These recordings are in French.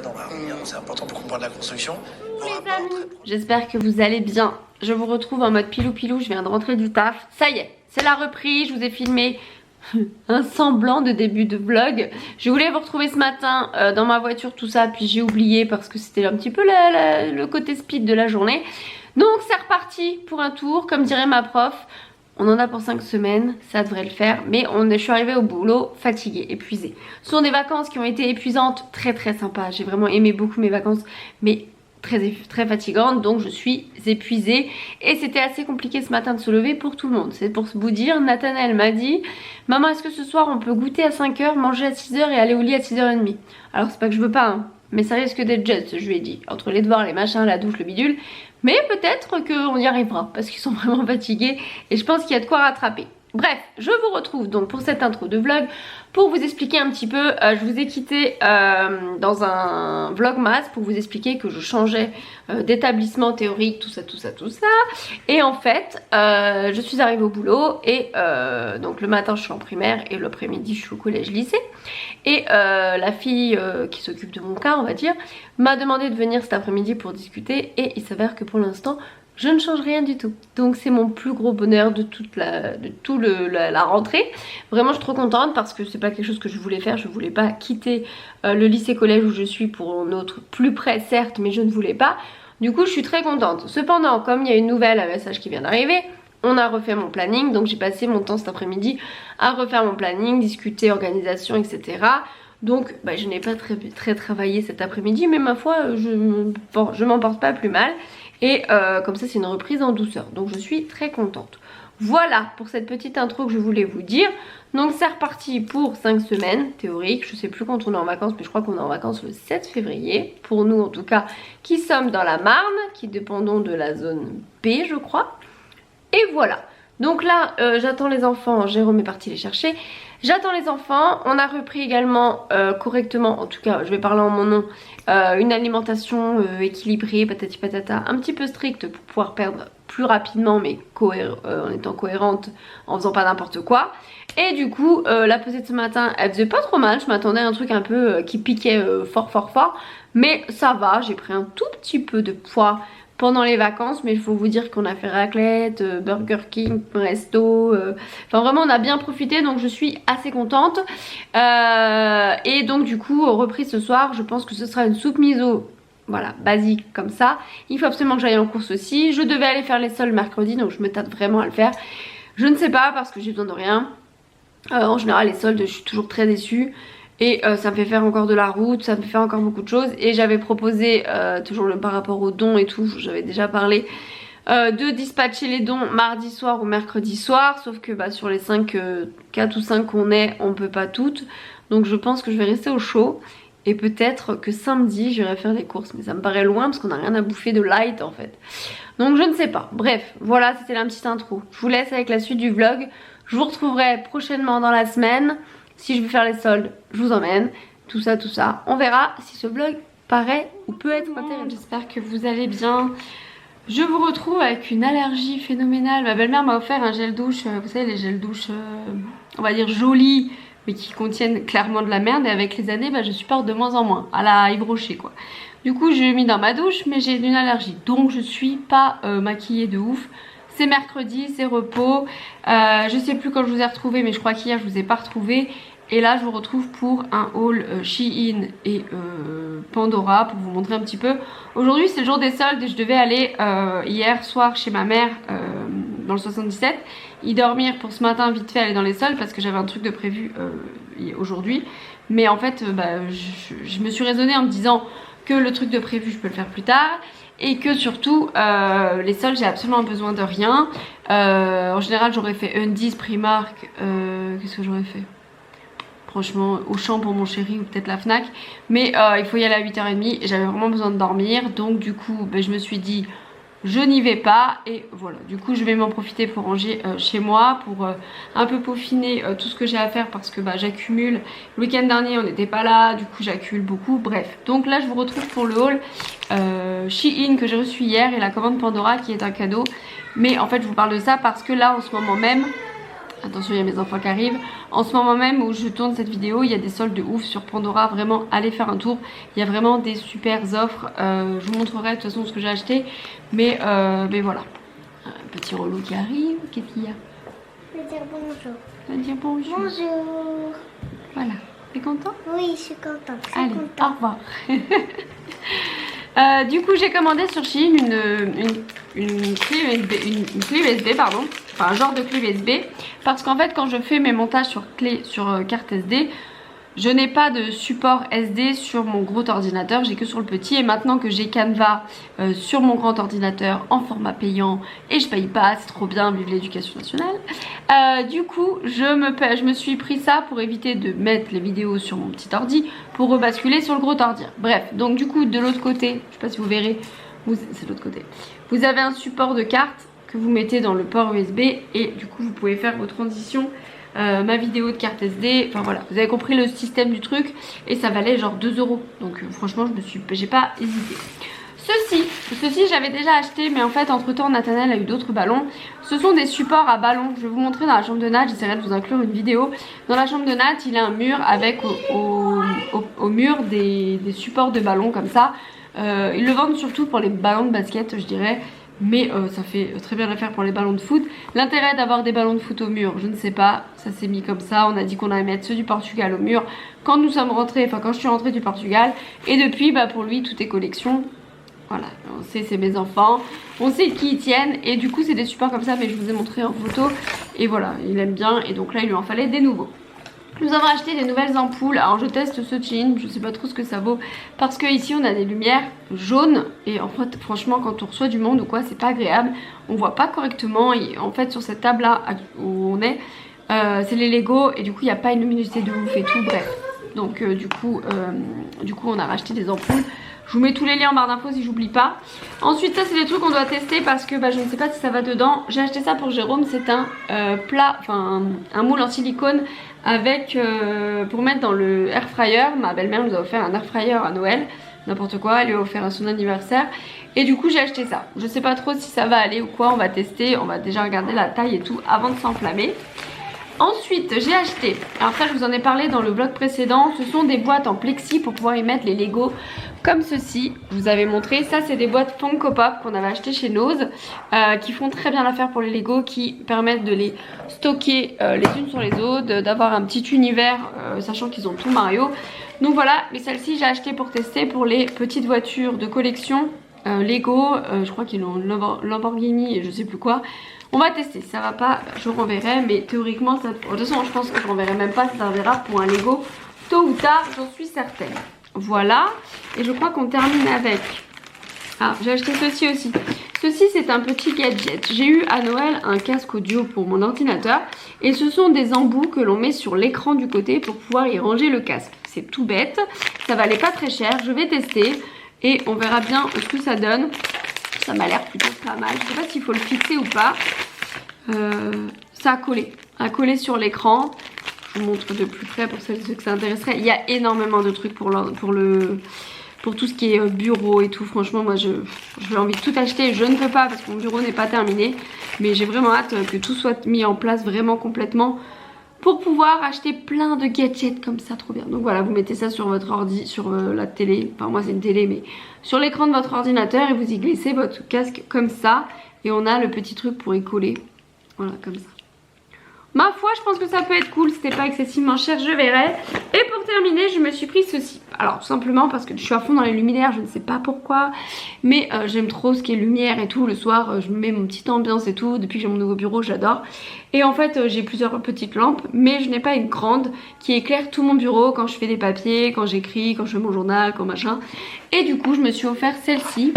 on va revenir, c'est important pour comprendre la construction. Les amis, j'espère que vous allez bien. Je vous retrouve en mode pilou, je viens de rentrer du taf. Ça y est, c'est la reprise, je vous ai filmé un semblant de début de vlog. Je voulais vous retrouver ce matin dans ma voiture, tout ça, puis j'ai oublié parce que c'était un petit peu le côté speed de la journée. Donc c'est reparti pour un tour, comme dirait ma prof. On en a pour 5 semaines, ça devrait le faire, mais je suis arrivée au boulot fatiguée, épuisée. Ce sont des vacances qui ont été épuisantes, très sympas. J'ai vraiment aimé beaucoup mes vacances, mais très fatigantes, donc je suis épuisée. Et c'était assez compliqué ce matin de se lever pour tout le monde. C'est pour vous dire, Nathanaël m'a dit, maman, est-ce que ce soir on peut goûter à 5 h, manger à 6 h et aller au lit à 6 h30? Alors c'est pas que je veux pas, hein, mais ça risque d'être juste, je lui ai dit. Entre les devoirs, les machins, la douche, le bidule. Mais peut-être qu'on y arrivera parce qu'ils sont vraiment fatigués et je pense qu'il y a de quoi rattraper. Bref, je vous retrouve donc pour cette intro de vlog pour vous expliquer un petit peu. Je vous ai quitté dans un vlogmas pour vous expliquer que je changeais d'établissement théorique, tout ça. Et en fait, je suis arrivée au boulot et donc le matin je suis en primaire et l'après-midi je suis au collège-lycée. Et la fille qui s'occupe de mon cas, on va dire, m'a demandé de venir cet après-midi pour discuter et il s'avère que pour l'instant je ne change rien du tout. Donc c'est mon plus gros bonheur de toute la rentrée. Vraiment je suis trop contente parce que c'est pas quelque chose que je voulais faire. Je voulais pas quitter le lycée-collège où je suis pour un autre plus près certes, mais je ne voulais pas. Du coup je suis très contente. Cependant, comme il y a une nouvelle, un message qui vient d'arriver, on a refait mon planning. Donc j'ai passé mon temps cet après-midi à refaire mon planning, discuter organisation, etc. Donc je n'ai pas très travaillé cet après-midi, mais ma foi je m'en porte pas plus mal. Et comme ça c'est une reprise en douceur, donc je suis très contente. Voilà pour cette petite intro que je voulais vous dire. Donc c'est reparti pour 5 semaines théoriques. Je sais plus quand on est en vacances, mais je crois qu'on est en vacances le 7 février. Pour nous en tout cas, qui sommes dans la Marne, qui dépendons de la zone B je crois. Et voilà. Donc là j'attends les enfants, Jérôme est parti les chercher. J'attends les enfants, on a repris également correctement, en tout cas je vais parler en mon nom, une alimentation équilibrée, patati patata, un petit peu stricte pour pouvoir perdre plus rapidement mais en étant cohérente, en faisant pas n'importe quoi. Et du coup la pesée de ce matin elle faisait pas trop mal, je m'attendais à un truc un peu qui piquait fort, mais ça va, j'ai pris un tout petit peu de poids pendant les vacances, mais il faut vous dire qu'on a fait raclette, Burger King, resto, enfin vraiment on a bien profité, donc je suis assez contente. Et donc du coup reprise ce soir, je pense que ce sera une soupe miso, voilà, basique comme ça. Il faut absolument que j'aille en course aussi. Je devais aller faire les soldes mercredi, donc je me tâte vraiment à le faire. Je ne sais pas parce que j'ai besoin de rien. En général les soldes je suis toujours très déçue. Et ça me fait faire encore de la route, ça me fait faire encore beaucoup de choses. Et j'avais proposé, toujours par rapport aux dons et tout, j'avais déjà parlé, de dispatcher les dons mardi soir ou mercredi soir. Sauf que sur les 4 ou 5 qu'on est, on peut pas toutes. Donc je pense que je vais rester au chaud. Et peut-être que samedi j'irai faire les courses. Mais ça me paraît loin parce qu'on n'a rien à bouffer de light en fait. Donc je ne sais pas. Bref, voilà, c'était la petite intro. Je vous laisse avec la suite du vlog. Je vous retrouverai prochainement dans la semaine. Si je veux faire les soldes, je vous emmène. Tout ça. On verra si ce vlog paraît ou peut être intéressant. J'espère que vous allez bien. Je vous retrouve avec une allergie phénoménale. Ma belle-mère m'a offert un gel douche. Vous savez, les gels douche, on va dire jolis, mais qui contiennent clairement de la merde. Et avec les années, je supporte de moins en moins. À la Yves Rocher, quoi. Du coup, je l'ai mis dans ma douche, mais j'ai une allergie. Donc, je suis pas maquillée de ouf. C'est mercredi, c'est repos. Je sais plus quand je vous ai retrouvé, mais je crois qu'hier je vous ai pas retrouvé. Et là je vous retrouve pour un haul Shein et Pandora pour vous montrer un petit peu. Aujourd'hui c'est le jour des soldes et je devais aller hier soir chez ma mère dans le 77. Y dormir pour ce matin vite fait aller dans les soldes parce que j'avais un truc de prévu aujourd'hui. Mais en fait je me suis raisonnée en me disant que le truc de prévu je peux le faire plus tard. Et que surtout les soldes j'ai absolument besoin de rien. En général j'aurais fait Undies, Primark, qu'est-ce que j'aurais fait? Franchement Auchan pour mon chéri ou peut-être la Fnac. Mais il faut y aller à 8 h 30 et j'avais vraiment besoin de dormir. Donc du coup je me suis dit je n'y vais pas et voilà, du coup je vais m'en profiter pour ranger chez moi, pour un peu peaufiner tout ce que j'ai à faire parce que j'accumule. Le week-end dernier on n'était pas là, du coup j'accumule beaucoup, bref. Donc là je vous retrouve pour le haul Shein que j'ai reçu hier et la commande Pandora qui est un cadeau. Mais en fait je vous parle de ça parce que là en ce moment même Attention, il y a mes enfants qui arrivent. En ce moment même où je tourne cette vidéo, il y a des soldes de ouf sur Pandora. Vraiment, allez faire un tour. Il y a vraiment des super offres. Je vous montrerai de toute façon ce que j'ai acheté. Mais voilà. Un petit relou qui arrive. Qu'est-ce qu'il y a? Je vais dire bonjour. On va dire bonjour. Bonjour. Voilà. T'es content? Oui, je suis contente. Je suis Allez, contente. au revoir. Du coup, j'ai commandé sur Shein une clé USB, pardon. Enfin, un genre de clé USB. Parce qu'en fait, quand je fais mes montages sur carte SD, je n'ai pas de support SD sur mon gros ordinateur, j'ai que sur le petit. Et maintenant que j'ai Canva sur mon grand ordinateur en format payant et je paye pas, c'est trop bien, vive l'éducation nationale. Du coup, je me suis pris ça pour éviter de mettre les vidéos sur mon petit ordi pour rebasculer sur le gros ordi. Bref, donc du coup, de l'autre côté, je sais pas si vous verrez, c'est de l'autre côté. Vous avez un support de carte que vous mettez dans le port USB et du coup, vous pouvez faire vos transitions. Ma vidéo de carte SD, enfin voilà, vous avez compris le système du truc et ça valait genre 2 €. Donc franchement, j'ai pas hésité. Ceci j'avais déjà acheté, mais en fait entre temps Nathanaël a eu d'autres ballons. Ce sont des supports à ballons. Je vais vous montrer dans la chambre de Nat, j'essaierai de vous inclure une vidéo. Dans la chambre de Nat, il a un mur avec au mur des supports de ballons comme ça. Ils le vendent surtout pour les ballons de basket, je dirais. Mais ça fait très bien l'affaire pour les ballons de foot. L'intérêt d'avoir des ballons de foot au mur, je ne sais pas, ça s'est mis comme ça. On a dit qu'on allait mettre ceux du Portugal au mur quand nous sommes rentrés, enfin quand je suis rentrée du Portugal. Et depuis, bah pour lui, tout est collection. Voilà, on sait c'est mes enfants, on sait qui ils tiennent. Et du coup c'est des supports comme ça, mais je vous ai montré en photo. Et voilà, il aime bien et donc là il lui en fallait des nouveaux. Nous avons acheté des nouvelles ampoules. Alors je teste ce Shein, je sais pas trop ce que ça vaut parce que ici on a des lumières jaunes et en fait franchement quand on reçoit du monde ou quoi c'est pas agréable, on voit pas correctement et en fait sur cette table là où on est c'est les Lego et du coup il n'y a pas une luminosité de ouf et tout, bref. Donc du coup on a racheté des ampoules. Je vous mets tous les liens en barre d'infos si j'oublie pas. Ensuite ça c'est des trucs qu'on doit tester parce que je ne sais pas si ça va dedans. J'ai acheté ça pour Jérôme, c'est un plat, enfin un moule en silicone avec pour mettre dans le air fryer. Ma belle-mère nous a offert un air fryer à Noël, n'importe quoi, elle lui a offert à son anniversaire. Et du coup j'ai acheté ça. Je sais pas trop si ça va aller ou quoi, on va tester, on va déjà regarder la taille et tout avant de s'enflammer. Ensuite j'ai acheté, alors ça je vous en ai parlé dans le vlog précédent, ce sont des boîtes en plexi pour pouvoir y mettre les Lego comme ceci, je vous avais montré. Ça c'est des boîtes Funko Pop qu'on avait acheté chez Nose qui font très bien l'affaire pour les Lego, qui permettent de les stocker les unes sur les autres, d'avoir un petit univers sachant qu'ils ont tout Mario. Donc voilà, mais celle-ci j'ai acheté pour tester pour les petites voitures de collection Lego, je crois qu'ils ont Lamborghini et je sais plus quoi. On va tester, ça va pas, je renverrai, mais théoriquement, ça... de toute façon je pense que je renverrai même pas, ça servira pour un Lego tôt ou tard, j'en suis certaine. Voilà, et je crois qu'on termine avec... Ah, j'ai acheté ceci aussi. Ceci c'est un petit gadget. J'ai eu à Noël un casque audio pour mon ordinateur et ce sont des embouts que l'on met sur l'écran du côté pour pouvoir y ranger le casque. C'est tout bête, ça valait pas très cher, je vais tester et on verra bien ce que ça donne. Ça m'a l'air plutôt pas mal. Je sais pas s'il faut le fixer ou pas. Ça a collé sur l'écran. Je vous montre de plus près pour ceux que ça intéresserait. Il y a énormément de trucs pour tout ce qui est bureau et tout. Franchement moi j'ai envie de tout acheter. Je ne peux pas parce que mon bureau n'est pas terminé. Mais j'ai vraiment hâte que tout soit mis en place vraiment complètement pour pouvoir acheter plein de gadgets comme ça, trop bien. Donc voilà, vous mettez ça sur votre ordi, sur la télé, enfin moi c'est une télé, mais sur l'écran de votre ordinateur et vous y glissez votre casque comme ça. Et on a le petit truc pour y coller, voilà comme ça. Ma foi, je pense que ça peut être cool, c'était pas excessivement cher, je verrai. Et pour terminer, je me suis pris ceci. Alors tout simplement parce que je suis à fond dans les luminaires, je ne sais pas pourquoi. Mais j'aime trop ce qui est lumière et tout. Le soir, je me mets mon petite ambiance et tout. Depuis que j'ai mon nouveau bureau, j'adore. Et en fait, j'ai plusieurs petites lampes, mais je n'ai pas une grande qui éclaire tout mon bureau quand je fais des papiers, quand j'écris, quand je fais mon journal, quand machin. Et du coup, je me suis offert celle-ci.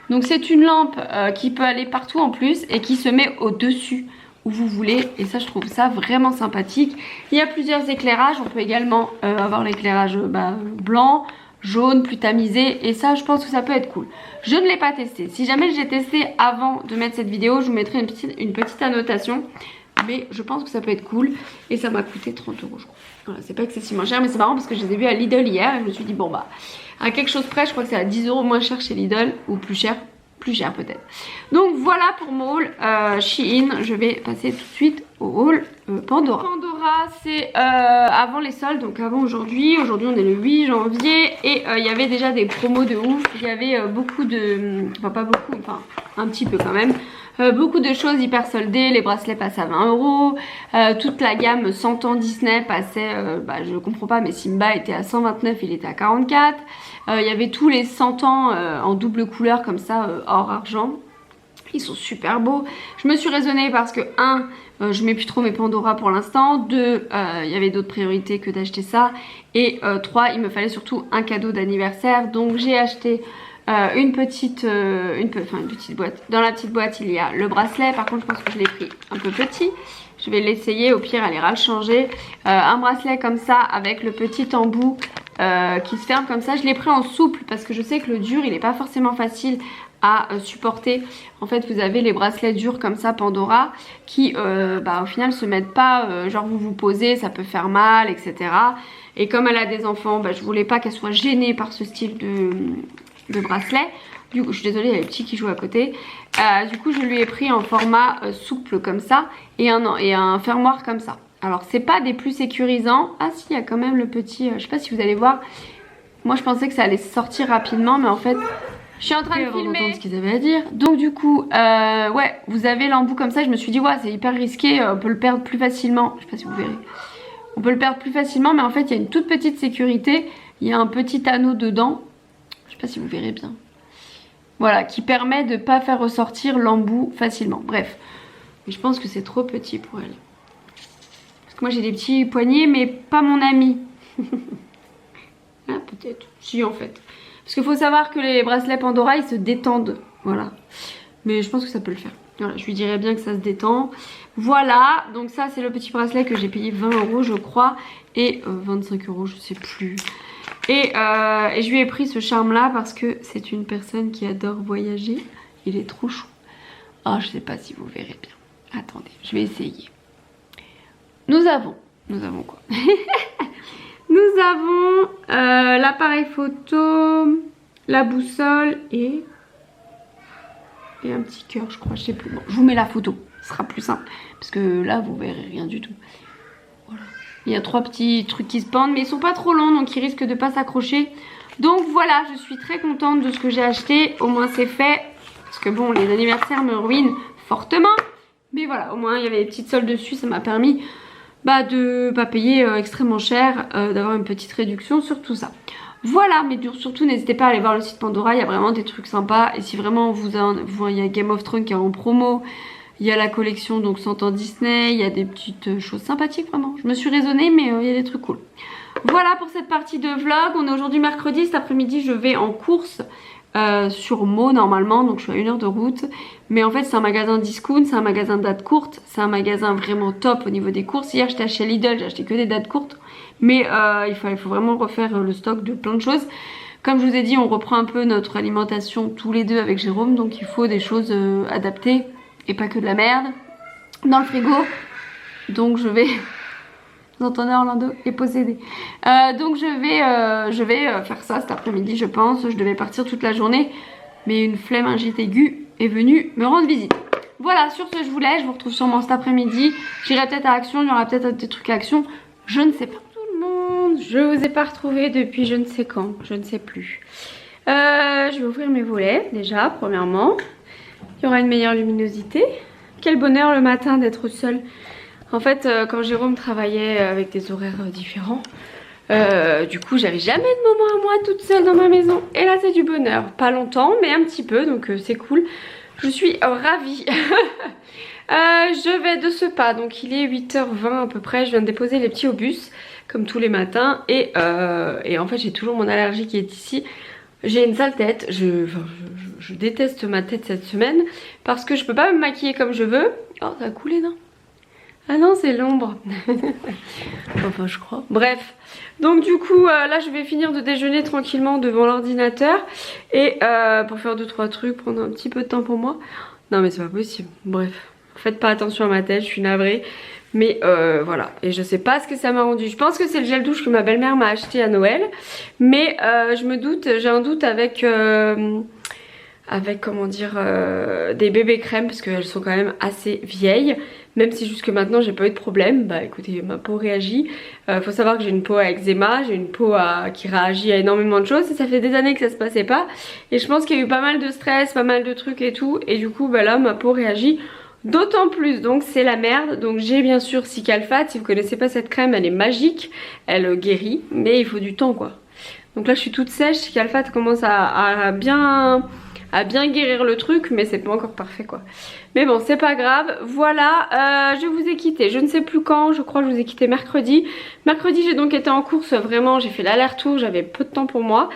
Donc c'est une lampe qui peut aller partout en plus et qui se met au-dessus où vous voulez, et ça je trouve ça vraiment sympathique. Il y a plusieurs éclairages, on peut également avoir l'éclairage blanc, jaune, plus tamisé, et ça je pense que ça peut être cool. Je ne l'ai pas testé, si jamais j'ai testé avant de mettre cette vidéo, je vous mettrai une petite annotation, mais je pense que ça peut être cool, et ça m'a coûté 30 € je crois. Voilà, c'est pas excessivement cher, mais c'est marrant parce que je les ai vus à Lidl hier, et je me suis dit bon bah, à quelque chose près, je crois que c'est à 10 € moins cher chez Lidl, ou plus cher, plus cher peut-être. Donc voilà pour mon haul Shein. Je vais passer tout de suite au haul Pandora. Pandora c'est avant les soldes, donc avant aujourd'hui. Aujourd'hui on est le 8 janvier et il y avait déjà des promos de ouf. Il y avait beaucoup de... Enfin pas beaucoup, enfin un petit peu quand même. Beaucoup de choses hyper soldées, les bracelets passent à 20 €, toute la gamme 100 ans Disney passait, je comprends pas mais Simba était à 129, il était à 44, il y avait tous les 100 ans en double couleur comme ça, or argent, ils sont super beaux. Je me suis raisonnée parce que 1, je mets plus trop mes Pandora pour l'instant, 2, il y avait d'autres priorités que d'acheter ça, et 3, il me fallait surtout un cadeau d'anniversaire, donc j'ai acheté une petite boîte. Dans la petite boîte il y a le bracelet, par contre je pense que je l'ai pris un peu petit, je vais l'essayer, au pire elle ira le changer. Un bracelet comme ça avec le petit embout qui se ferme comme ça, je l'ai pris en souple parce que je sais que le dur il n'est pas forcément facile à supporter. En fait vous avez les bracelets durs comme ça Pandora qui au final se mettent pas, genre vous vous posez, ça peut faire mal, etc. Et comme elle a des enfants, je voulais pas qu'elle soit gênée par ce style de bracelet. Du coup, je suis désolée, il y a les petits qui jouent à côté. Du coup, je lui ai pris en format souple comme ça et un fermoir comme ça. Alors, c'est pas des plus sécurisants. Ah si, il y a quand même le petit... je sais pas si vous allez voir. Moi, je pensais que ça allait sortir rapidement, mais en fait... Je suis en train de filmer ce qu'ils avaient à dire. Donc du coup, ouais, vous avez l'embout comme ça. Je me suis dit, ouais, c'est hyper risqué. On peut le perdre plus facilement. Je sais pas si vous verrez. On peut le perdre plus facilement, mais en fait, il y a une toute petite sécurité. Il y a un petit anneau dedans. Je sais pas si vous verrez bien. Voilà, qui permet de pas faire ressortir l'embout facilement. Bref, mais je pense que c'est trop petit pour elle. Parce que moi j'ai des petits poignets, mais pas mon ami. Ah, peut-être. Si, en fait. Parce qu'il faut savoir que les bracelets Pandora, ils se détendent. Voilà. Mais je pense que ça peut le faire. Voilà, je lui dirais bien que ça se détend. Voilà, donc ça c'est le petit bracelet que j'ai payé 20 € je crois. Et 25 € je sais plus. Et je lui ai pris ce charme là parce que c'est une personne qui adore voyager. Il est trop chou. Oh, je sais pas si vous verrez bien. Attendez, je vais essayer. Nous avons quoi? Nous avons l'appareil photo, la boussole et un petit cœur je crois, je sais plus. Bon, je vous mets la photo, ce sera plus simple. Parce que là vous verrez rien du tout. Voilà. Il y a 3 petits trucs qui se pendent, mais ils sont pas trop longs, donc ils risquent de pas s'accrocher. Donc voilà, je suis très contente de ce que j'ai acheté. Au moins c'est fait. Parce que bon, les anniversaires me ruinent fortement. Mais voilà, au moins il y avait des petites soldes dessus. Ça m'a permis de pas payer extrêmement cher, d'avoir une petite réduction sur tout ça. Voilà, mais surtout n'hésitez pas à aller voir le site Pandora. Il y a vraiment des trucs sympas. Et si vraiment il y a Game of Thrones qui est en promo. Il y a la collection donc 100 ans Disney, il y a des petites choses sympathiques vraiment. Je me suis raisonnée mais il y a des trucs cool. Voilà pour cette partie de vlog. On est aujourd'hui mercredi, cet après-midi je vais en course sur Meaux normalement. Donc je suis à 1 heure de route. Mais en fait c'est un magasin discount, c'est un magasin de dates courtes. C'est un magasin vraiment top au niveau des courses. Hier j'étais chez Lidl, j'ai acheté que des dates courtes. Mais il faut vraiment refaire le stock de plein de choses. Comme je vous ai dit, on reprend un peu notre alimentation tous les deux avec Jérôme. Donc il faut des choses adaptées. Et pas que de la merde dans le frigo. Donc je vais... Vous entendez Orlando est possédé. Donc je vais faire ça cet après-midi je pense. Je devais partir toute la journée. Mais une flemmingite aiguë est venue me rendre visite. Voilà, sur ce je vous laisse. Je vous retrouve sûrement cet après-midi. J'irai peut-être à Action. Il y aura peut-être des trucs à Action. Je ne sais pas. Tout le monde, je vous ai pas retrouvé depuis je ne sais quand. Je ne sais plus. Je vais ouvrir mes volets déjà premièrement. Il y aura une meilleure luminosité. Quel bonheur le matin d'être seule. En fait, quand Jérôme travaillait avec des horaires différents, du coup, j'avais jamais de moment à moi toute seule dans ma maison. Et là, c'est du bonheur. Pas longtemps, mais un petit peu, donc c'est cool. Je suis ravie. Je vais de ce pas, donc il est 8h20 à peu près. Je viens de déposer les petits au bus, comme tous les matins. Et en fait, j'ai toujours mon allergie qui est ici. J'ai une sale tête, je déteste ma tête cette semaine parce que je peux pas me maquiller comme je veux. Oh, ça a coulé, non? Ah non, c'est l'ombre. Enfin, je crois. Bref, donc du coup, là, je vais finir de déjeuner tranquillement devant l'ordinateur et pour faire 2-3 trucs, prendre un petit peu de temps pour moi. Non, mais c'est pas possible. Bref, faites pas attention à ma tête, je suis navrée. Mais voilà, et je sais pas ce que ça m'a rendu. Je pense que c'est le gel douche que ma belle-mère m'a acheté à Noël. Mais je me doute, j'ai un doute avec avec comment dire des bébés crèmes parce qu'elles sont quand même assez vieilles. Même si jusque maintenant j'ai pas eu de problème, bah écoutez, ma peau réagit. Faut savoir que j'ai une peau à eczéma, j'ai une peau qui réagit à énormément de choses et ça fait des années que ça se passait pas. Et je pense qu'il y a eu pas mal de stress, pas mal de trucs et tout. Et du coup bah là ma peau réagit d'autant plus, donc c'est la merde. Donc j'ai bien sûr Cicalfate, si vous connaissez pas cette crème elle est magique, elle guérit, mais il faut du temps quoi. Donc là je suis toute sèche, Cicalfate commence à bien guérir le truc, mais c'est pas encore parfait quoi. Mais bon c'est pas grave, voilà, je vous ai quitté, je ne sais plus quand, je crois que je vous ai quitté mercredi. Mercredi j'ai donc été en course, vraiment j'ai fait l'aller-retour, j'avais peu de temps pour moi.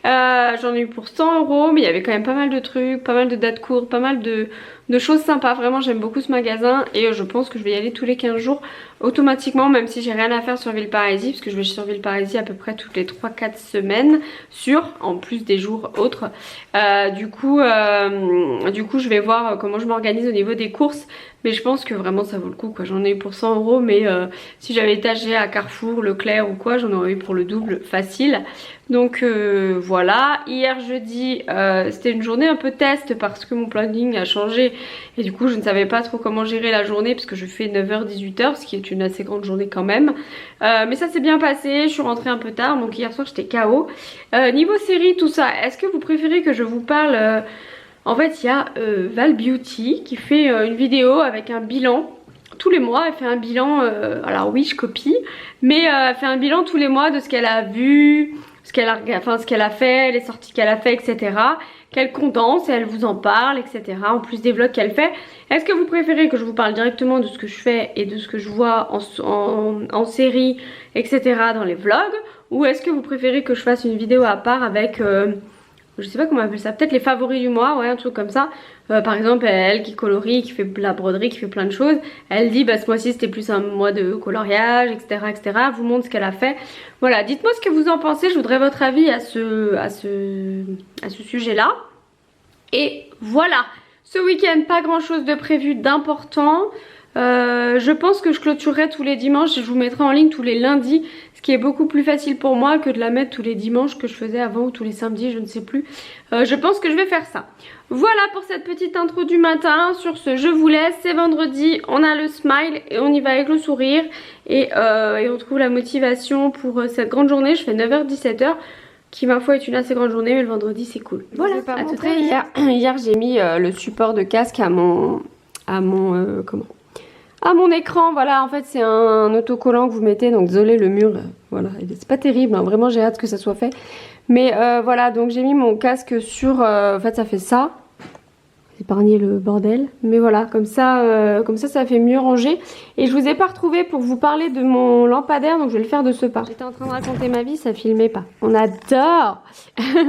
J'en ai eu pour 100 €, mais il y avait quand même pas mal de trucs, pas mal de dates courtes, pas mal de choses sympas. Vraiment j'aime beaucoup ce magasin et je pense que je vais y aller tous les 15 jours automatiquement, même si j'ai rien à faire sur Villeparisis, parce que je vais sur Villeparisis à peu près toutes les 3-4 semaines en plus des jours autres. Du coup je vais voir comment je m'organise au niveau des courses, mais je pense que vraiment ça vaut le coup quoi. J'en ai eu pour 100 €, mais si j'avais étagé à Carrefour, Leclerc ou quoi, j'en aurais eu pour le double facile. Donc voilà, hier jeudi c'était une journée un peu test parce que mon planning a changé et du coup je ne savais pas trop comment gérer la journée parce que je fais 9h-18h, ce qui est une assez grande journée quand même. Mais ça s'est bien passé, je suis rentrée un peu tard, donc hier soir j'étais KO. Niveau série, tout ça, est-ce que vous préférez que je vous parle en fait il y a Val Beauty qui fait une vidéo avec un bilan. Tous les mois elle fait un bilan, alors oui je copie, mais elle fait un bilan tous les mois de ce qu'elle a vu, ce qu'elle a fait, les sorties qu'elle a fait, etc. Qu'elle condense et elle vous en parle, etc. En plus des vlogs qu'elle fait. Est-ce que vous préférez que je vous parle directement de ce que je fais et de ce que je vois en série, etc. dans les vlogs, ou est-ce que vous préférez que je fasse une vidéo à part avec je sais pas comment on appelle ça, peut-être les favoris du mois, ouais un truc comme ça. Par exemple elle qui colorie, qui fait de la broderie, qui fait plein de choses, elle dit bah ce mois-ci c'était plus un mois de coloriage, etc. etc. Elle vous montre ce qu'elle a fait. Voilà, dites-moi ce que vous en pensez, je voudrais votre avis à ce sujet là. Et voilà, ce week-end pas grand chose de prévu d'important. Je pense que je clôturerai tous les dimanches et je vous mettrai en ligne tous les lundis, ce qui est beaucoup plus facile pour moi que de la mettre tous les dimanches que je faisais avant, ou tous les samedis, je ne sais plus. Je pense que je vais faire ça. Voilà pour cette petite intro du matin. Sur ce, je vous laisse, c'est vendredi, on a le smile et on y va avec le sourire et on trouve la motivation pour cette grande journée. Je fais 9h-17h. Qui ma foi est une assez grande journée, mais le vendredi c'est cool. Voilà, à tout à l'heure. Hier j'ai mis le support de casque à mon écran. Voilà, en fait c'est un autocollant que vous mettez, donc désolé le mur, voilà, c'est pas terrible, hein. Vraiment j'ai hâte que ça soit fait. Mais voilà, donc j'ai mis mon casque sur, en fait ça fait ça. Épargner le bordel, mais voilà, comme ça ça fait mieux ranger. Et je vous ai pas retrouvé pour vous parler de mon lampadaire, donc je vais le faire de ce pas. J'étais en train de raconter ma vie, ça filmait pas. On adore.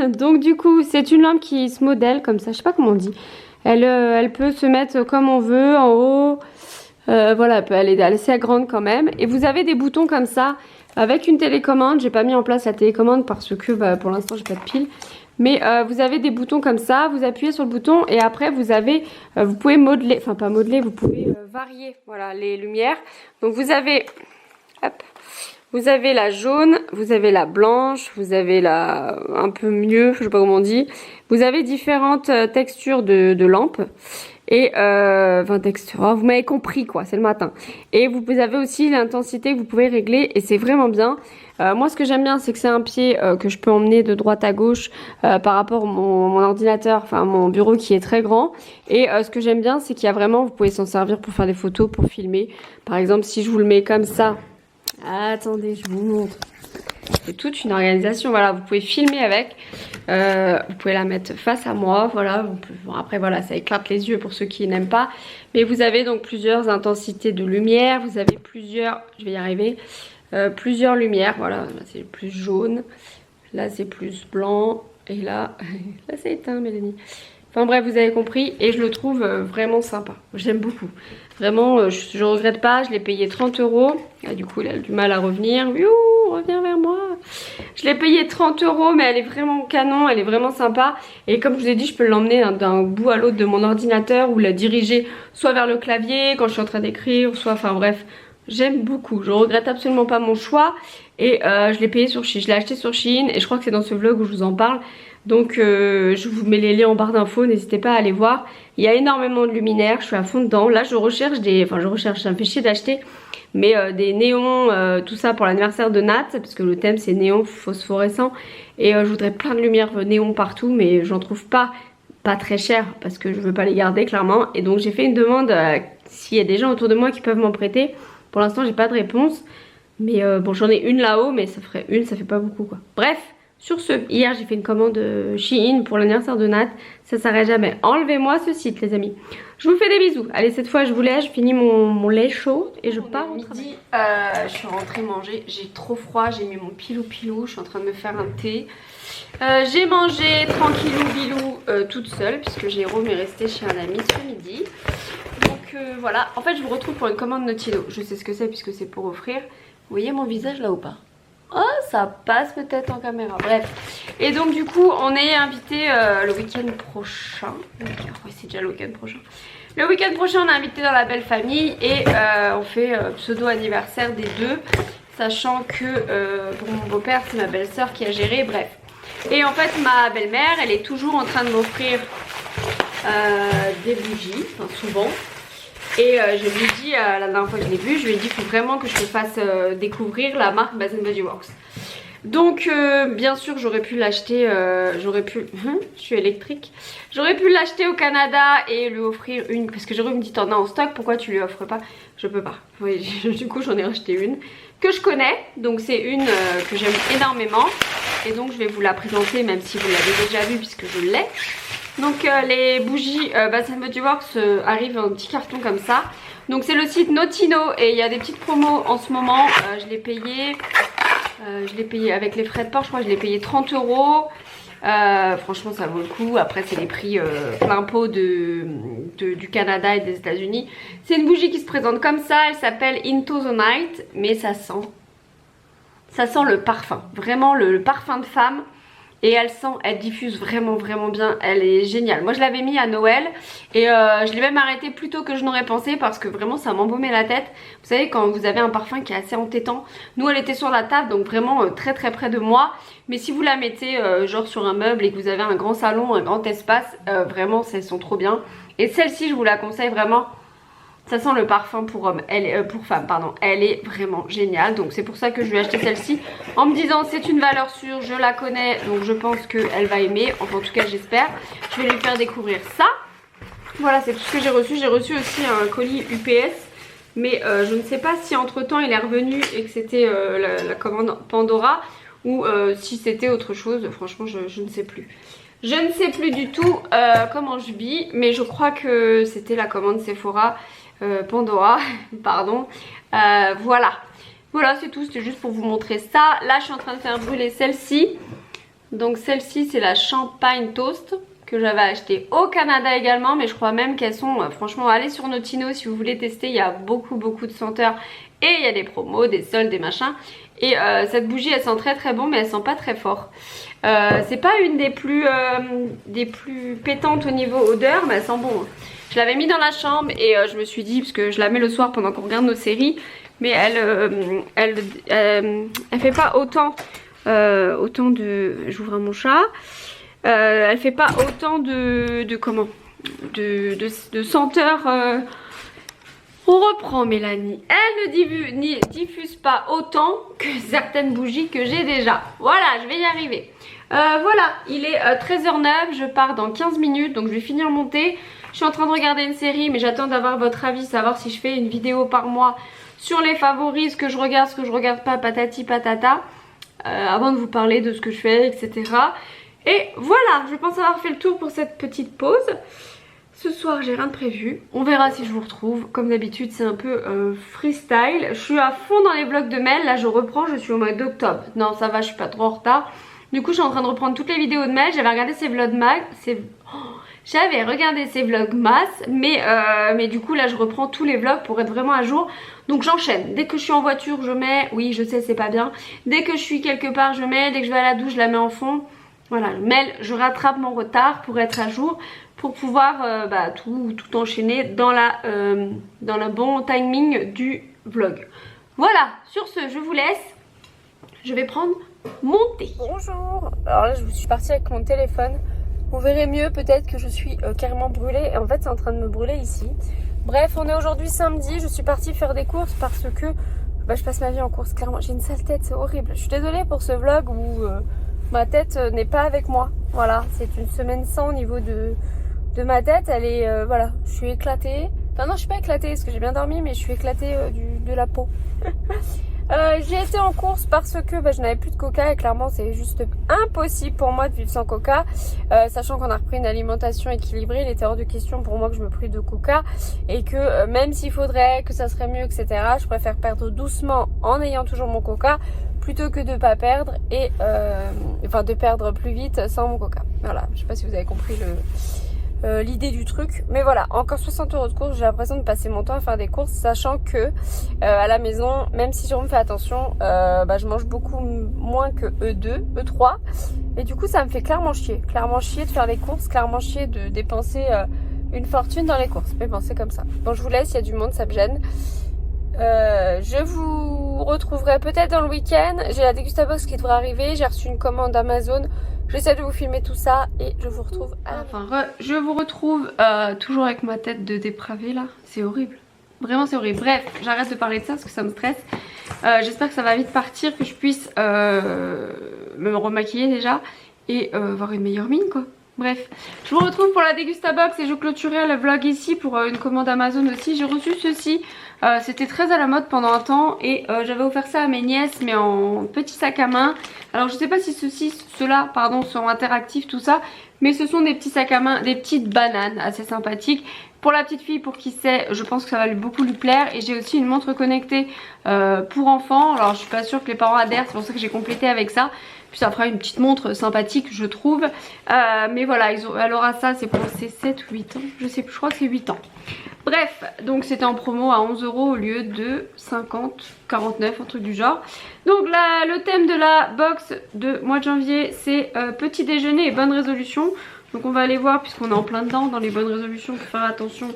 Donc du coup c'est une lampe qui se modèle comme ça, je sais pas comment on dit. Elle peut se mettre comme on veut, en haut. Voilà, elle est assez grande quand même. Et vous avez des boutons comme ça avec une télécommande. J'ai pas mis en place la télécommande parce que bah, pour l'instant j'ai pas de pile. Mais vous avez des boutons comme ça, vous appuyez sur le bouton et après vous avez, vous pouvez modeler, enfin pas modeler, vous pouvez varier, voilà, les lumières. Donc vous avez, hop, vous avez la jaune, vous avez la blanche, vous avez la un peu mieux, je sais pas comment on dit. Vous avez différentes textures de lampes. Et enfin texture, oh, vous m'avez compris quoi, c'est le matin. Et vous avez aussi l'intensité que vous pouvez régler et c'est vraiment bien. Moi ce que j'aime bien c'est que c'est un pied que je peux emmener de droite à gauche par rapport à mon ordinateur, enfin mon bureau qui est très grand. Et ce que j'aime bien c'est qu'il y a vraiment, vous pouvez s'en servir pour faire des photos, pour filmer. Par exemple si je vous le mets comme ça, attendez je vous montre. C'est toute une organisation, voilà, vous pouvez filmer avec, vous pouvez la mettre face à moi, voilà, bon, après voilà, ça éclate les yeux pour ceux qui n'aiment pas, mais vous avez donc plusieurs intensités de lumière, vous avez plusieurs, je vais y arriver, plusieurs lumières, voilà, là c'est plus jaune, là c'est plus blanc, et là c'est éteint Mélanie. Enfin bref, vous avez compris et je le trouve vraiment sympa. J'aime beaucoup. Vraiment, je regrette pas. Je l'ai payé 30 €. Ah, du coup, il a du mal à revenir. Youhou, reviens vers moi. Je l'ai payé 30 €, mais elle est vraiment canon. Elle est vraiment sympa. Et comme je vous ai dit, je peux l'emmener d'un bout à l'autre de mon ordinateur ou la diriger soit vers le clavier quand je suis en train d'écrire, soit, enfin bref. J'aime beaucoup. Je regrette absolument pas mon choix. Et je l'ai payé sur Shein. Je l'ai acheté sur Shein et je crois que c'est dans ce vlog où je vous en parle. Donc je vous mets les liens en barre d'infos, n'hésitez pas à aller voir. Il y a énormément de luminaires, je suis à fond dedans. Là je recherche ça me fait chier d'acheter, mais des néons, tout ça pour l'anniversaire de Nat, parce que le thème c'est néon phosphorescent. Et je voudrais plein de lumières néon partout, mais j'en trouve pas très cher, parce que je veux pas les garder clairement. Et donc j'ai fait une demande s'il y a des gens autour de moi qui peuvent m'en prêter. Pour l'instant j'ai pas de réponse, mais bon j'en ai une là-haut, mais ça fait pas beaucoup quoi. Bref. Sur ce, hier j'ai fait une commande Shein pour l'anniversaire de Nat, ça s'arrête jamais. Enlevez-moi ce site les amis. Je vous fais des bisous. Allez, cette fois je vous laisse, je finis mon lait chaud et je pars au travail. Je suis rentrée manger, j'ai trop froid, j'ai mis mon pilou, je suis en train de me faire un thé. J'ai mangé tranquillou bilou toute seule puisque Jérôme est resté chez un ami ce midi. Donc voilà, en fait je vous retrouve pour une commande Notino. Je sais ce que c'est puisque c'est pour offrir. Vous voyez mon visage là ou pas? Oh, ça passe peut-être en caméra. Bref. Et donc du coup, on est invité le week-end prochain. Oui, c'est déjà le week-end prochain. Le week-end prochain, on est invité dans la belle famille et on fait pseudo anniversaire des deux, sachant que pour mon beau-père, c'est ma belle-sœur qui a géré. Bref. Et en fait, ma belle-mère, elle est toujours en train de m'offrir des bougies, enfin souvent. Et je lui ai dit, la dernière fois que je l'ai vu, je lui ai dit qu'il faut vraiment que je te fasse découvrir la marque Bath & Body Works. Donc bien sûr j'aurais pu l'acheter, je suis électrique. J'aurais pu l'acheter au Canada et lui offrir une, parce que Jérôme me dit t'en as en stock, pourquoi tu lui offres pas? Je peux pas. Oui, du coup j'en ai racheté une que je connais, donc c'est une que j'aime énormément. Et donc je vais vous la présenter même si vous l'avez déjà vue puisque je l'ai. Donc les bougies Bath & Body Works arrivent en petit carton comme ça. Donc c'est le site Notino et il y a des petites promos en ce moment. Je l'ai payé avec les frais de port, je crois que je l'ai payé 30 €. Franchement ça vaut le coup. Après c'est les prix plein pot du Canada et des États-Unis. C'est une bougie qui se présente comme ça, elle s'appelle Into the Night, mais ça sent le parfum, vraiment le parfum de femme. Et elle diffuse vraiment bien, elle est géniale. Moi je l'avais mis à Noël et je l'ai même arrêté plus tôt que je n'aurais pensé parce que vraiment ça m'embaumait la tête. Vous savez quand vous avez un parfum qui est assez entêtant, nous elle était sur la table donc vraiment très près de moi. Mais si vous la mettez genre sur un meuble et que vous avez un grand salon, un grand espace, vraiment elles sont trop bien. Et celle-ci je vous la conseille vraiment. Ça sent le parfum pour homme, pour femme pardon, elle est vraiment géniale. Donc c'est pour ça que je lui ai acheté celle-ci en me disant c'est une valeur sûre, je la connais donc je pense qu'elle va aimer, enfin en tout cas j'espère. Je vais lui faire découvrir ça. Voilà, c'est tout ce que j'ai reçu. J'ai reçu aussi un colis UPS, mais je ne sais pas si entre temps il est revenu et que c'était la commande Pandora ou si c'était autre chose. Franchement je ne sais plus. Je ne sais plus du tout comment je vis, mais je crois que c'était la commande Sephora. Pandora, pardon. Voilà c'est tout, c'était juste pour vous montrer ça. Là je suis en train de faire brûler celle-ci. Donc celle-ci c'est la Champagne Toast que j'avais acheté au Canada également, mais je crois même qu'elles sont franchement, allez sur Notino si vous voulez tester, il y a beaucoup de senteurs et il y a des promos, des soldes, des machins. Et cette bougie elle sent très bon, mais elle sent pas très fort. C'est pas une des plus pétantes au niveau odeur, mais elle sent bon. Je l'avais mis dans la chambre et je me suis dit, parce que je la mets le soir pendant qu'on regarde nos séries, mais elle fait pas autant de... J'ouvre mon chat. Elle fait pas autant de senteurs. On reprend Mélanie. Elle ne diffuse pas autant que certaines bougies que j'ai déjà. Voilà, je vais y arriver. Voilà, il est 13h09, je pars dans 15 minutes, donc je vais finir mon thé. Je suis en train de regarder une série, mais j'attends d'avoir votre avis, savoir si je fais une vidéo par mois sur les favoris, ce que je regarde pas, patati patata, avant de vous parler de ce que je fais, etc. Et voilà, je pense avoir fait le tour pour cette petite pause. Ce soir j'ai rien de prévu, on verra si je vous retrouve. Comme d'habitude c'est un peu freestyle. Je suis à fond dans les vlogs de Mel, là je reprends, je suis au mois d'octobre. Non ça va, je suis pas trop en retard. Du coup je suis en train de reprendre toutes les vidéos de Mel. J'avais regardé ses vlogmas, mais du coup là je reprends tous les vlogs pour être vraiment à jour. Donc j'enchaîne, dès que je suis en voiture je mets, oui je sais c'est pas bien. Dès que je suis quelque part je mets, dès que je vais à la douche je la mets en fond. Voilà, Mel, je rattrape mon retard pour être à jour, pour pouvoir tout enchaîner dans le bon timing du vlog. Voilà, sur ce, je vous laisse. Je vais prendre monter. Bonjour. Alors là je suis partie avec mon téléphone. Vous verrez mieux peut-être que je suis carrément brûlée. Et en fait c'est en train de me brûler ici. Bref, on est aujourd'hui samedi. Je suis partie faire des courses parce que je passe ma vie en course. Clairement j'ai une sale tête, c'est horrible. Je suis désolée pour ce vlog où ma tête n'est pas avec moi. Voilà, c'est une semaine sans au niveau de ma tête. Elle est, voilà, je suis éclatée. Enfin non, je suis pas éclatée parce que j'ai bien dormi, mais je suis éclatée de la peau. J'ai été en course parce que je n'avais plus de coca et clairement c'est juste impossible pour moi de vivre sans coca, sachant qu'on a repris une alimentation équilibrée. Il était hors de question pour moi que je me prive de coca et que même s'il faudrait que ça serait mieux, etc., je préfère perdre doucement en ayant toujours mon coca plutôt que de pas perdre et enfin de perdre plus vite sans mon coca. Voilà, je sais pas si vous avez compris l'idée du truc, mais voilà, encore 60 € de course. J'ai l'impression de passer mon temps à faire des courses, sachant que à la maison, même si je me fais attention, je mange beaucoup moins que E2, E3, et du coup ça me fait clairement chier de faire les courses, clairement chier de dépenser une fortune dans les courses. Mais bon, c'est comme ça. Bon, je vous laisse, il y a du monde, ça me gêne. Je vous retrouverai peut-être dans le week-end. J'ai la Degustabox qui devrait arriver, j'ai reçu une commande Amazon. J'essaie de vous filmer tout ça et je vous retrouve à la fin. Je vous retrouve toujours avec ma tête de dépravée là. C'est horrible. Vraiment c'est horrible. Bref, j'arrête de parler de ça parce que ça me stresse. J'espère que ça va vite partir, que je puisse me remaquiller déjà et avoir une meilleure mine quoi. Bref, je vous retrouve pour la Degustabox et je clôturerai le vlog ici pour une commande Amazon aussi. J'ai reçu ceci, c'était très à la mode pendant un temps et j'avais offert ça à mes nièces mais en petit sac à main. Alors je sais pas si ceux-là sont interactifs tout ça, mais ce sont des petits sacs à main, des petites bananes assez sympathiques. Pour la petite fille, pour qui c'est, je pense que ça va beaucoup lui plaire. Et j'ai aussi une montre connectée pour enfants. Alors je suis pas sûre que les parents adhèrent, c'est pour ça que j'ai complété avec ça. Puis ça fera une petite montre sympathique je trouve. Mais voilà, elle aura ça, c'est pour ses 7 ou 8 ans. Je sais plus, je crois que c'est 8 ans. Bref, donc c'était en promo à 11 € au lieu de 50, 49, un truc du genre. Donc là, le thème de la box de mois de janvier, c'est petit déjeuner et bonne résolution. Donc on va aller voir, puisqu'on est en plein dedans dans les bonnes résolutions, pour faire attention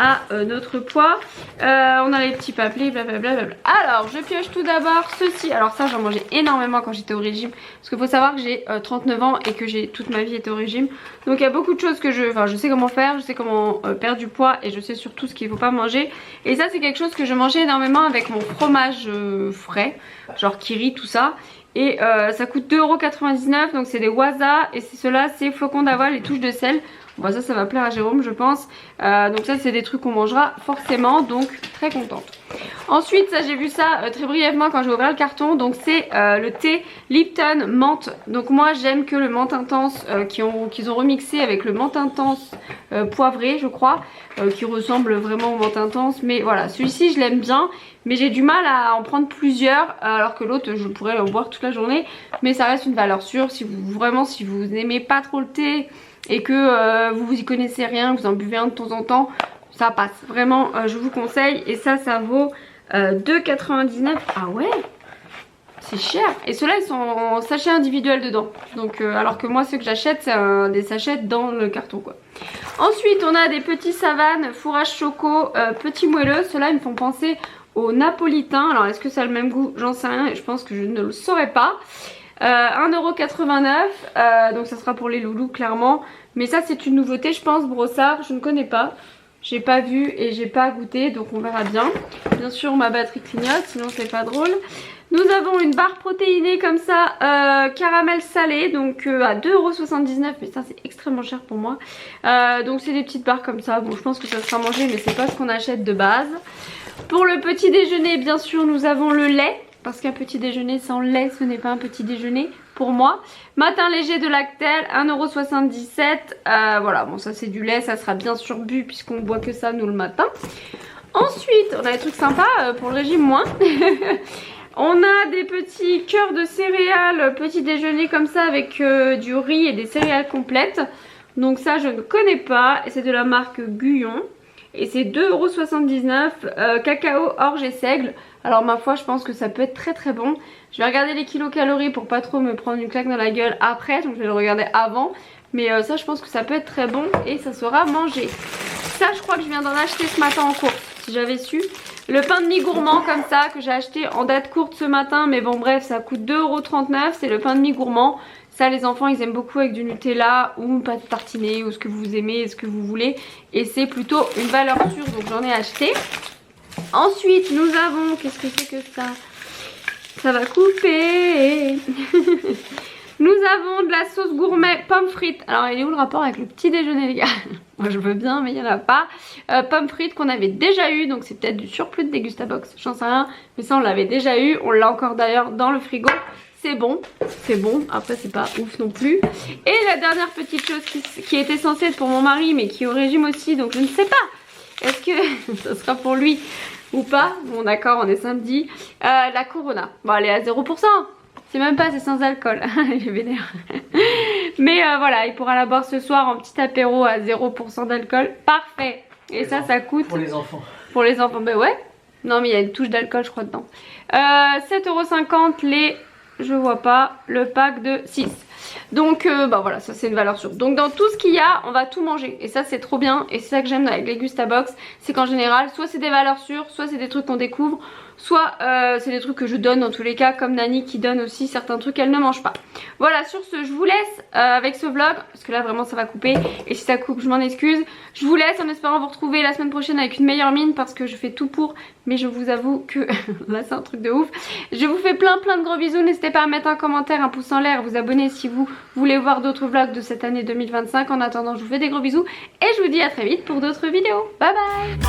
à notre poids. On a les petits papiers, blablabla. Alors je pioche tout d'abord ceci. Alors ça j'en mangeais énormément quand j'étais au régime, parce qu'il faut savoir que j'ai 39 ans et que j'ai toute ma vie été au régime. Donc il y a beaucoup de choses que je sais comment faire, je sais comment perdre du poids et je sais surtout ce qu'il ne faut pas manger. Et ça c'est quelque chose que je mangeais énormément avec mon fromage frais, genre Kiri, tout ça. Et ça coûte 2,99 €, donc c'est des Waza et ceux-là c'est flocons d'avoine et touches de sel. Bon, ça va plaire à Jérôme je pense. Donc ça c'est des trucs qu'on mangera forcément, donc très contente. Ensuite ça j'ai vu ça très brièvement quand j'ai ouvert le carton. Donc c'est le thé Lipton menthe. Donc moi j'aime que le menthe intense qu'ils ont remixé avec le menthe intense poivré je crois, qui ressemble vraiment au menthe intense. Mais voilà, celui-ci je l'aime bien, mais j'ai du mal à en prendre plusieurs, alors que l'autre je pourrais en boire toute la journée. Mais ça reste une valeur sûre. Si vous n'aimez pas trop le thé et que vous y connaissez rien, vous en buvez un de temps en temps, ça passe. Vraiment je vous conseille. Et ça vaut 2,99 €. Ah ouais, c'est cher. Et ceux-là ils sont en sachet individuel dedans. Donc alors que moi ceux que j'achète c'est des sachets dans le carton quoi. Ensuite on a des petits savanes fourrage choco petits moelleux. Ceux-là ils me font penser aux napolitains. Alors est-ce que ça a le même goût? J'en sais rien et je pense que je ne le saurais pas. 1,89 €, donc ça sera pour les loulous clairement. Mais ça c'est une nouveauté je pense, Brossard, je ne connais pas. J'ai pas vu et j'ai pas goûté, donc on verra bien. Bien sûr ma batterie clignote, sinon c'est pas drôle. Nous avons une barre protéinée comme ça, caramel salé, donc à 2,79 €, mais ça c'est extrêmement cher pour moi. Donc c'est des petites barres comme ça, bon je pense que ça sera mangé mais c'est pas ce qu'on achète de base. Pour le petit déjeuner bien sûr nous avons le lait. Parce qu'un petit déjeuner sans lait ce n'est pas un petit déjeuner pour moi. Matin léger de Lactel, 1,77 €. Voilà, bon ça c'est du lait, ça sera bien sûr bu puisqu'on boit que ça nous le matin. Ensuite on a des trucs sympas pour le régime moins. On a des petits cœurs de céréales, petit déjeuner comme ça avec du riz et des céréales complètes. Donc ça je ne connais pas et c'est de la marque Guyon. Et c'est 2,79 €, cacao, orge et seigle. Alors ma foi je pense que ça peut être très très bon. Je vais regarder les kilocalories pour pas trop me prendre une claque dans la gueule après. Donc je vais le regarder avant. Mais ça je pense que ça peut être très bon et ça sera mangé. Ça je crois que je viens d'en acheter ce matin en course si j'avais su. Le pain de mie gourmand comme ça que j'ai acheté en date courte ce matin, mais bon bref ça coûte 2,39 €, c'est le pain de mie gourmand. Ça les enfants ils aiment beaucoup avec du Nutella ou pâte tartinée ou ce que vous aimez, ce que vous voulez. Et c'est plutôt une valeur sûre donc j'en ai acheté. Ensuite nous avons, qu'est-ce que c'est que ça? Ça va couper. Nous avons de la sauce gourmet pommes frites. Alors il est où le rapport avec le petit déjeuner les gars? Moi je veux bien mais il n'y en a pas. Pommes frites qu'on avait déjà eu, donc c'est peut-être du surplus de Degustabox, j'en sais rien. Mais ça on l'avait déjà eu, on l'a encore d'ailleurs dans le frigo. C'est bon, après c'est pas ouf non plus. Et la dernière petite chose qui était censée être pour mon mari mais qui est au régime aussi, donc je ne sais pas. Est-ce que ça sera pour lui ou pas? Bon d'accord, on est samedi. La Corona, bon elle est à 0%. C'est même pas, c'est sans alcool. Il est vénère. Mais voilà, il pourra la boire ce soir en petit apéro à 0% d'alcool. Parfait. Et ça, ça coûte... Pour les enfants. Pour les enfants, bah ouais. Non mais il y a une touche d'alcool je crois dedans. 7,50 € les... Je vois pas, le pack de 6. Donc bah voilà, ça c'est une valeur sûre. Donc dans tout ce qu'il y a, on va tout manger. Et ça c'est trop bien. Et c'est ça que j'aime avec les Gustabox. C'est qu'en général, soit c'est des valeurs sûres, soit c'est des trucs qu'on découvre, soit c'est des trucs que je donne dans tous les cas, comme Nani qui donne aussi certains trucs qu'elle ne mange pas. Voilà, sur ce, je vous laisse avec ce vlog, parce que là vraiment ça va couper. Et si ça coupe, je m'en excuse. Je vous laisse en espérant vous retrouver la semaine prochaine avec une meilleure mine, parce que je fais tout pour. Mais je vous avoue que là c'est un truc de ouf. Je vous fais plein de gros bisous. N'hésitez pas à mettre un commentaire, un pouce en l'air, vous abonner si vous voulez voir d'autres vlogs de cette année 2025. En attendant, je vous fais des gros bisous et je vous dis à très vite pour d'autres vidéos. Bye bye.